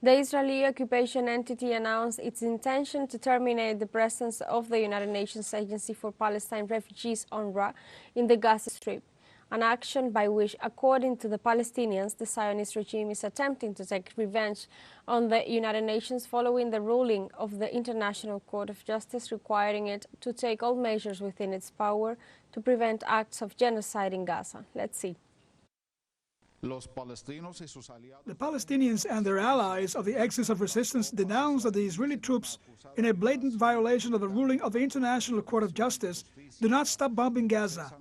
The Israeli occupation entity announced its intention to terminate the presence of the United Nations Agency for Palestine Refugees (UNRWA) in the Gaza Strip, an action by which, according to the Palestinians, the Zionist regime is attempting to take revenge on the United Nations following the ruling of the International Court of Justice requiring it to take all measures within its power to prevent acts of genocide in Gaza. Let's see. The Palestinians and their allies of the Axis of Resistance denounced that the Israeli troops, in a blatant violation of the ruling of the International Court of Justice, do not stop bombing Gaza.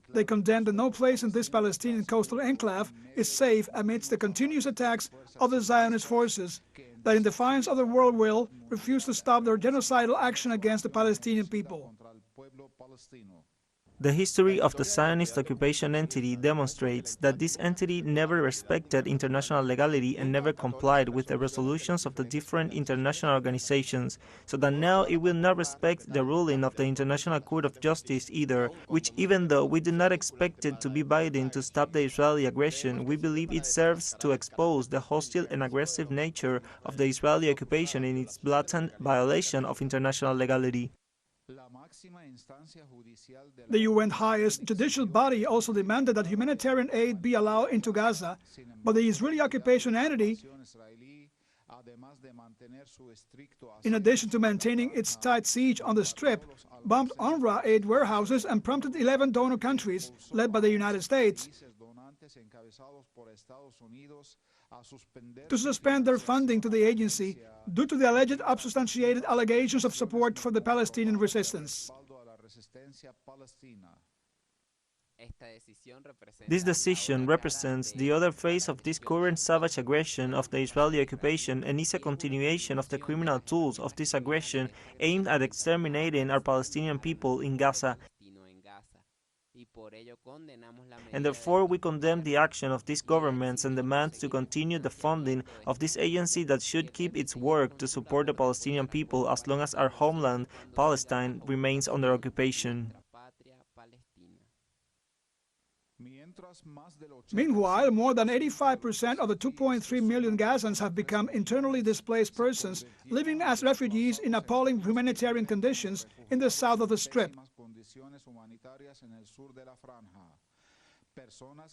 They condemn that no place in this Palestinian coastal enclave is safe amidst the continuous attacks of the Zionist forces that, in defiance of the world will, refuse to stop their genocidal action against the Palestinian people. The history of the Zionist occupation entity demonstrates that this entity never respected international legality and never complied with the resolutions of the different international organizations, so that now it will not respect the ruling of the International Court of Justice either, which, even though we do not expect it to be binding to stop the Israeli aggression, we believe it serves to expose the hostile and aggressive nature of the Israeli occupation in its blatant violation of international legality. The UN highest judicial body also demanded that humanitarian aid be allowed into Gaza, but the Israeli occupation entity, in addition to maintaining its tight siege on the Strip, bombed UNRWA aid warehouses and prompted 11 donor countries, led by the United States, to suspend their funding to the agency due to the alleged unsubstantiated allegations of support for the Palestinian resistance. This decision represents the other phase of this current savage aggression of the Israeli occupation and is a continuation of the criminal tools of this aggression aimed at exterminating our Palestinian people in Gaza. And therefore we condemn the action of these governments and demand to continue the funding of this agency that should keep its work to support the Palestinian people as long as our homeland, Palestine, remains under occupation. Meanwhile, more than 85% of the 2.3 million Gazans have become internally displaced persons living as refugees in appalling humanitarian conditions in the south of the Strip.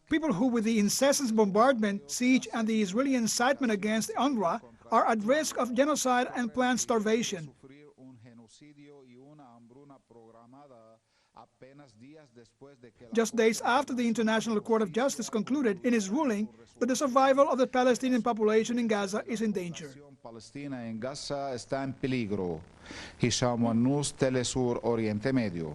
People who, with the incessant bombardment, siege, and the Israeli incitement against UNRWA, are at risk of genocide and planned starvation. Just days after the International Court of Justice concluded in its ruling that the survival of the Palestinian population in Gaza is in danger. Palestina en Gaza está en peligro. Hisham Wannous, teleSUR, Oriente Medio.